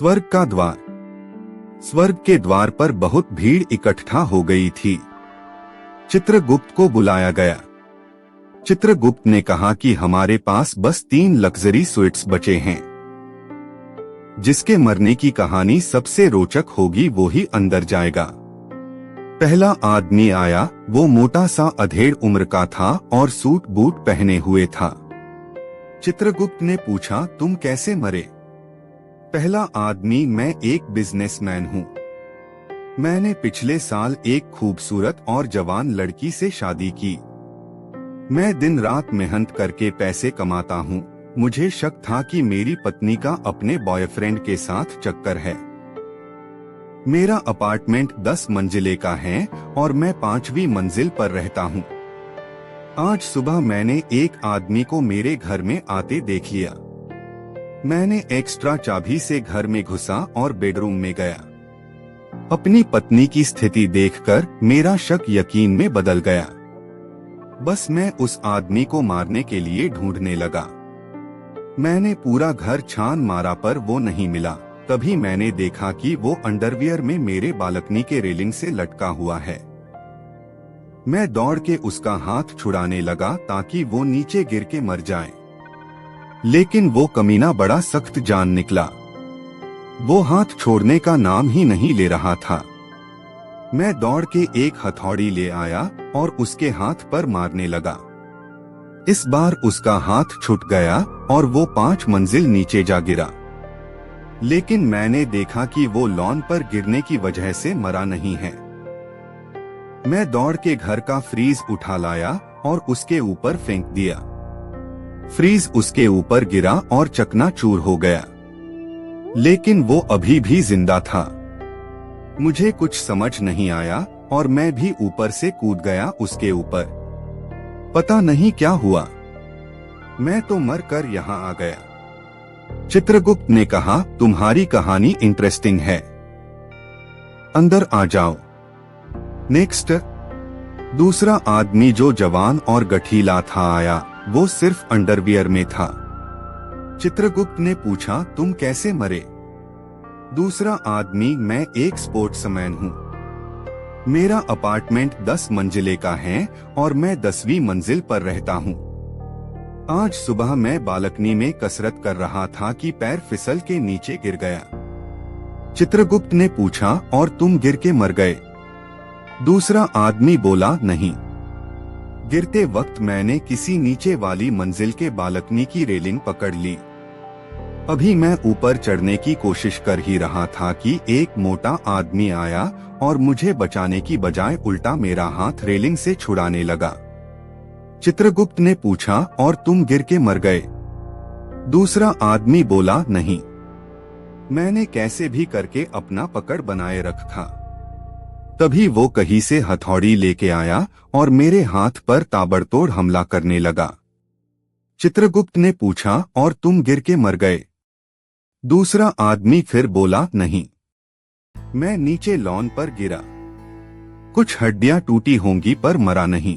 स्वर्ग का द्वार। स्वर्ग के द्वार पर बहुत भीड़ इकट्ठा हो गई थी। चित्रगुप्त को बुलाया गया। चित्रगुप्त ने कहा कि हमारे पास बस 3 लग्जरी स्वीट्स बचे हैं। जिसके मरने की कहानी सबसे रोचक होगी वो ही अंदर जाएगा। पहला आदमी आया। वो मोटा सा अधेड़ उम्र का था और सूट बूट पहने हुए था। चित्रगुप्त ने पूछा, तुम कैसे मरे? पहला आदमी, मैं एक बिजनेसमैन हूँ। मैंने पिछले साल एक खूबसूरत और जवान लड़की से शादी की। मैं दिन रात मेहनत करके पैसे कमाता हूँ। मुझे शक था कि मेरी पत्नी का अपने बॉयफ्रेंड के साथ चक्कर है। मेरा अपार्टमेंट 10 मंजिले का है और मैं 5वीं मंजिल पर रहता हूँ। आज सुबह मैंने एक आदमी को मेरे घर में आते देख लिया। मैंने एक्स्ट्रा चाबी से घर में घुसा और बेडरूम में गया। अपनी पत्नी की स्थिति देखकर मेरा शक यकीन में बदल गया। बस मैं उस आदमी को मारने के लिए ढूंढने लगा। मैंने पूरा घर छान मारा पर वो नहीं मिला। तभी मैंने देखा कि वो अंडरवियर में मेरे बालकनी के रेलिंग से लटका हुआ है। मैं दौड़ के उसका हाथ छुड़ाने लगा ताकि वो नीचे गिर के मर जाए। लेकिन वो कमीना बड़ा सख्त जान निकला। वो हाथ छोड़ने का नाम ही नहीं ले रहा था। मैं दौड़ के एक हथौड़ी ले आया और उसके हाथ पर मारने लगा। इस बार उसका हाथ छूट गया और वो 5 मंजिल नीचे जा गिरा। लेकिन मैंने देखा कि वो लॉन पर गिरने की वजह से मरा नहीं है। मैं दौड़ के घर का फ्रीज उठा लाया और उसके ऊपर फेंक दिया। फ्रीज उसके ऊपर गिरा और चकनाचूर हो गया। लेकिन वो अभी भी जिंदा था। मुझे कुछ समझ नहीं आया और मैं भी ऊपर से कूद गया उसके ऊपर। पता नहीं क्या हुआ, मैं तो मर कर यहाँ आ गया। चित्रगुप्त ने कहा, तुम्हारी कहानी इंटरेस्टिंग है, अंदर आ जाओ। नेक्स्ट। दूसरा आदमी जो जवान और गठीला था आया। वो सिर्फ अंडरवियर में था। चित्रगुप्त ने पूछा, तुम कैसे मरे? दूसरा आदमी, मैं एक स्पोर्ट्समैन हूँ। मेरा अपार्टमेंट 10 मंजिले का है और मैं 10वीं मंजिल पर रहता हूँ। आज सुबह मैं बालकनी में कसरत कर रहा था कि पैर फिसल के नीचे गिर गया। चित्रगुप्त ने पूछा, और तुम गिर के मर गए? दूसरा आदमी बोला, नहीं। गिरते वक्त मैंने किसी नीचे वाली मंजिल के बालकनी की रेलिंग पकड़ ली। अभी मैं ऊपर चढ़ने की कोशिश कर ही रहा था कि एक मोटा आदमी आया और मुझे बचाने की बजाय उल्टा मेरा हाथ रेलिंग से छुड़ाने लगा। चित्रगुप्त ने पूछा, और तुम गिर के मर गए? दूसरा आदमी बोला, नहीं। मैंने कैसे भी करके अपना पकड़ बनाए रखा। तभी वो कहीं से हथौड़ी लेके आया और मेरे हाथ पर ताबड़तोड़ हमला करने लगा। चित्रगुप्त ने पूछा, और तुम गिर के मर गए? दूसरा आदमी फिर बोला, नहीं। मैं नीचे लॉन पर गिरा। कुछ हड्डियां टूटी होंगी पर मरा नहीं।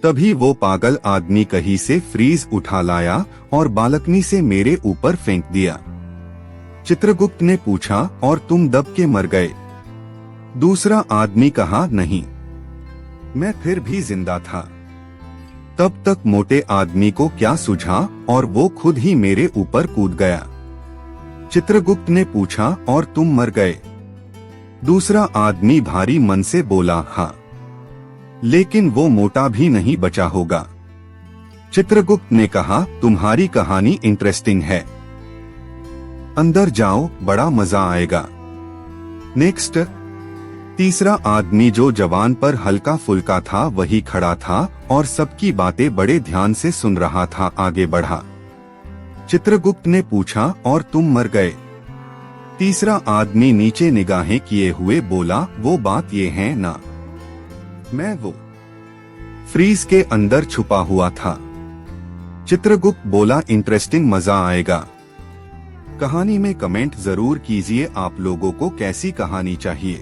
तभी वो पागल आदमी कहीं से फ्रीज उठा लाया और बालकनी से मेरे ऊपर फेंक दिया। चित्रगुप्त ने पूछा, और तुम दब के मर गए? दूसरा आदमी कहा, नहीं। मैं फिर भी जिंदा था। तब तक मोटे आदमी को क्या सूझा और वो खुद ही मेरे ऊपर कूद गया। चित्रगुप्त ने पूछा, और तुम मर गए? दूसरा आदमी भारी मन से बोला, हाँ। लेकिन वो मोटा भी नहीं बचा होगा। चित्रगुप्त ने कहा, तुम्हारी कहानी इंटरेस्टिंग है, अंदर जाओ, बड़ा मजा आएगा। नेक्स्ट। तीसरा आदमी जो जवान पर हल्का फुल्का था वही खड़ा था और सबकी बातें बड़े ध्यान से सुन रहा था। आगे बढ़ा। चित्रगुप्त ने पूछा, और तुम मर गए? तीसरा आदमी नीचे निगाहें किए हुए बोला, वो बात ये है ना, मैं वो फ्रीज के अंदर छुपा हुआ था। चित्रगुप्त बोला, इंटरेस्टिंग, मजा आएगा। कहानी में कमेंट जरूर कीजिए आप लोगों को कैसी कहानी चाहिए।